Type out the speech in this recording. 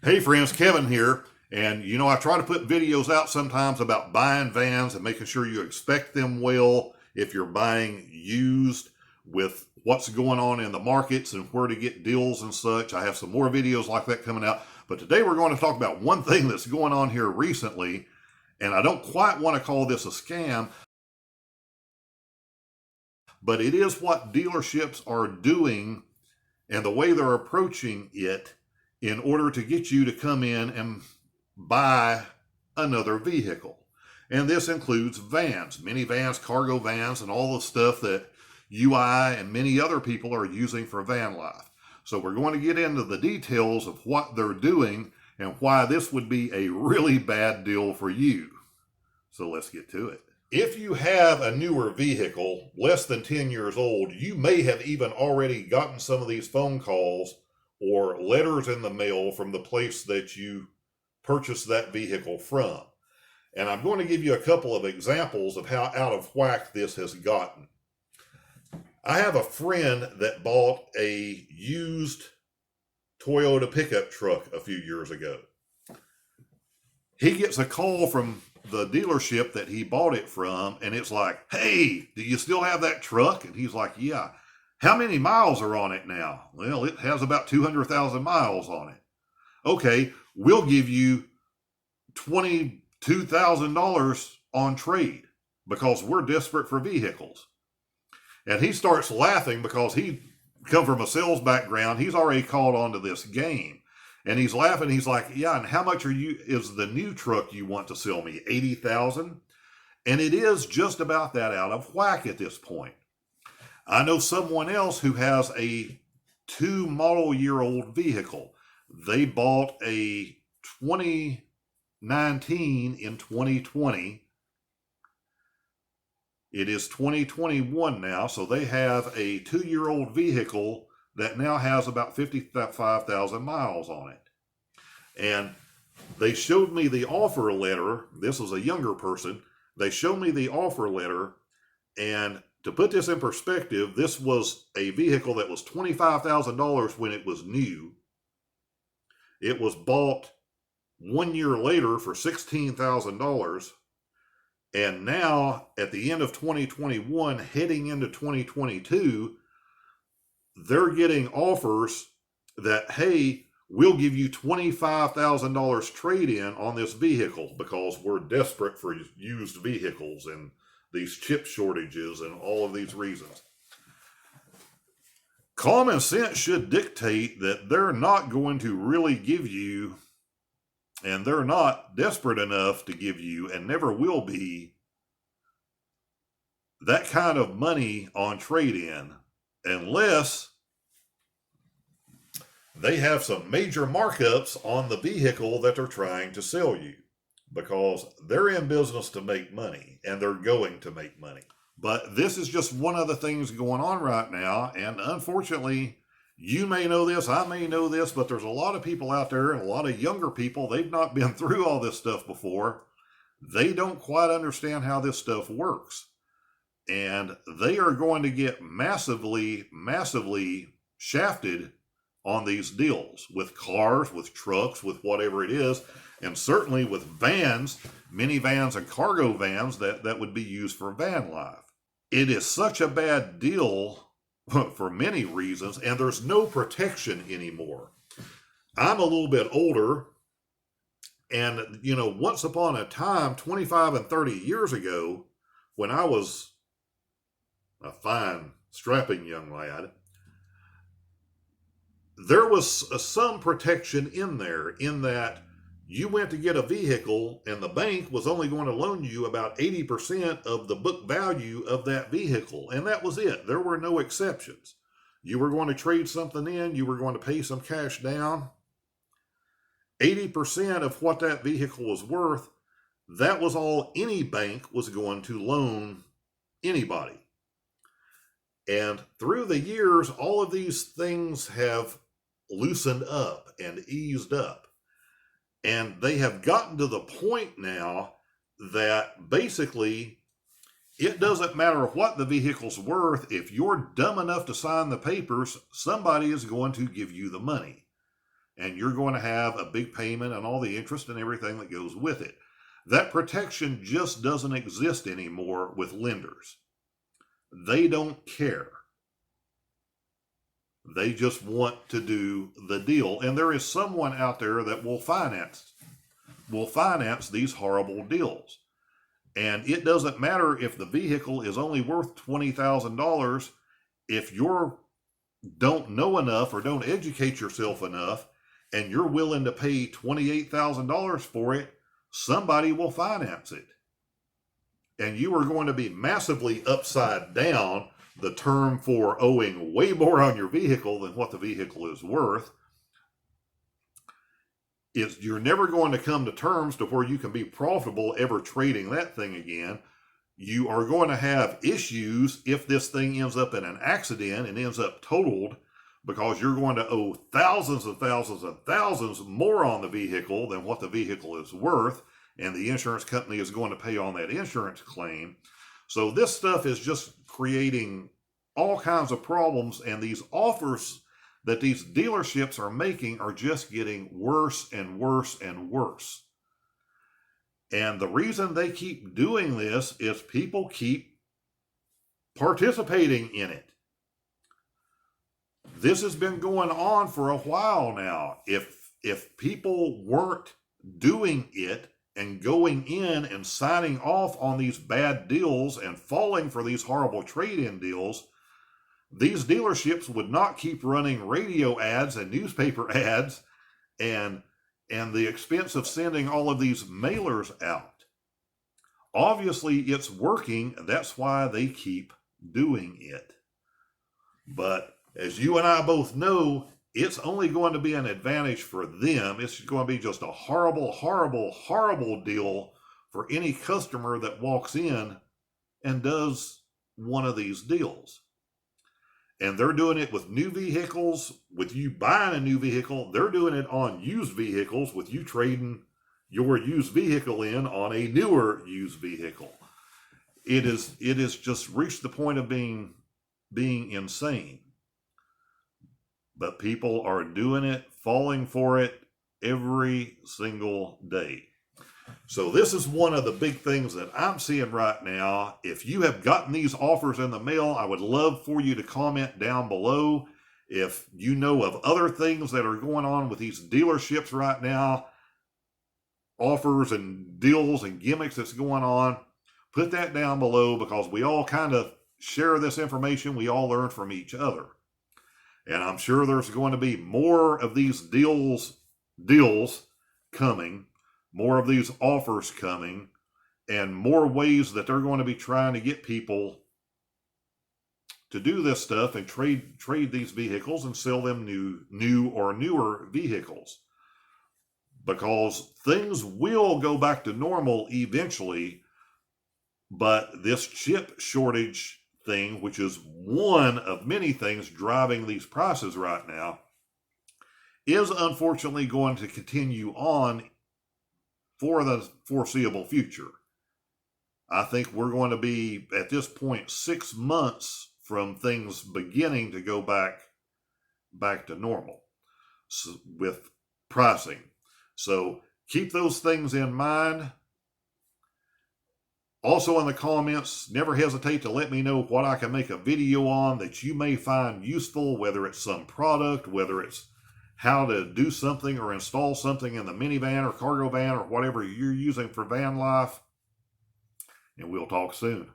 Hey friends, Kevin here. And I try to put videos out sometimes about buying vans and making sure you expect them well if you're buying used, with what's going on in the markets and where to get deals and such. I have some more videos like that coming out. But today we're going to talk about one thing that's going on here recently. And I don't quite want to call this a scam, but it is what dealerships are doing and the way they're approaching it in order to get you to come in and buy another vehicle. And this includes vans, minivans, cargo vans, and all the stuff that UI and many other people are using for van life. So we're going to get into the details of what they're doing and why this would be a really bad deal for you. So let's get to it. If you have a newer vehicle, less than 10 years old, you may have even already gotten some of these phone calls or letters in the mail from the place that you purchased that vehicle from. And I'm going to give you a couple of examples of how out of whack this has gotten. I have a friend that bought a used Toyota pickup truck a few years ago. He gets a call from the dealership that he bought it from, and it's like, "Hey, do you still have that truck?" And he's like, "Yeah." "How many miles are on it now?" "Well, it has about 200,000 miles on it." "Okay, we'll give you $22,000 on trade because we're desperate for vehicles." And he starts laughing because he come from a sales background. He's already caught on to this game. And he's laughing. He's like, "Yeah, and how much is the new truck you want to sell me? 80,000? And it is just about that out of whack at this point. I know someone else who has a 2-model-year-old vehicle. They bought a 2019 in 2020. It is 2021 now, so they have a 2-year-old vehicle that now has about 55,000 miles on it. And they showed me the offer letter. This was a younger person. They showed me the offer letter, and to put this in perspective, this was a vehicle that was $25,000 when it was new. It was bought 1 year later for $16,000. And now at the end of 2021, heading into 2022, they're getting offers that, "Hey, we'll give you $25,000 trade-in on this vehicle because we're desperate for used vehicles and these chip shortages and all of these reasons." Common sense should dictate that they're not going to really give you, and they're not desperate enough to give you, and never will be, that kind of money on trade-in unless they have some major markups on the vehicle that they're trying to sell you, because they're in business to make money and they're going to make money. But this is just one of the things going on right now. And unfortunately, you may know this, I may know this, but there's a lot of people out there and a lot of younger people, they've not been through all this stuff before. They don't quite understand how this stuff works. And they are going to get massively, massively shafted on these deals with cars, with trucks, with whatever it is, and certainly with vans, minivans and cargo vans that would be used for van life. It is such a bad deal for many reasons, and there's no protection anymore. I'm a little bit older, and once upon a time, 25 and 30 years ago, when I was a fine, strapping young lad, there was some protection in there, in that you went to get a vehicle and the bank was only going to loan you about 80% of the book value of that vehicle. And that was it. There were no exceptions. You were going to trade something in, you were going to pay some cash down. 80% of what that vehicle was worth, that was all any bank was going to loan anybody. And through the years, all of these things have loosened up and eased up. And they have gotten to the point now that basically it doesn't matter what the vehicle's worth. If you're dumb enough to sign the papers, somebody is going to give you the money. and you're going to have a big payment and all the interest and everything that goes with it. That protection just doesn't exist anymore with lenders. They don't care. They just want to do the deal. And there is someone out there that will finance these horrible deals. And it doesn't matter if the vehicle is only worth $20,000. If you don't know enough or don't educate yourself enough and you're willing to pay $28,000 for it, somebody will finance it. And you are going to be massively upside down the term for owing way more on your vehicle than what the vehicle is worth. You're never going to come to terms to where you can be profitable ever trading that thing again. You are going to have issues if this thing ends up in an accident and ends up totaled, because you're going to owe thousands and thousands and thousands more on the vehicle than what the vehicle is worth, and the insurance company is going to pay on that insurance claim. So this stuff is just creating all kinds of problems, and these offers that these dealerships are making are just getting worse and worse and worse. And the reason they keep doing this is people keep participating in it. This has been going on for a while now. If people weren't doing it and going in and signing off on these bad deals and falling for these horrible trade-in deals, these dealerships would not keep running radio ads and newspaper ads and the expense of sending all of these mailers out. Obviously, it's working. That's why they keep doing it. But as you and I both know, it's only going to be an advantage for them. It's going to be just a horrible, horrible, horrible deal for any customer that walks in and does one of these deals. And they're doing it with new vehicles, with you buying a new vehicle. They're doing it on used vehicles, with you trading your used vehicle in on a newer used vehicle. It is just reached the point of being insane. But people are doing it, falling for it every single day. So this is one of the big things that I'm seeing right now. If you have gotten these offers in the mail, I would love for you to comment down below. If you know of other things that are going on with these dealerships right now, offers and deals and gimmicks that's going on, put that down below, because we all kind of share this information. We all learn from each other. And I'm sure there's going to be more of these deals coming, more of these offers coming, and more ways that they're going to be trying to get people to do this stuff and trade these vehicles and sell them new or newer vehicles. Because things will go back to normal eventually, but this chip shortage thing, which is one of many things driving these prices right now, is unfortunately going to continue on for the foreseeable future. I think we're going to be, at this point, 6 months from things beginning to go back to normal with pricing. So keep those things in mind. Also in the comments, never hesitate to let me know what I can make a video on that you may find useful, whether it's some product, whether it's how to do something or install something in the minivan or cargo van or whatever you're using for van life. And we'll talk soon.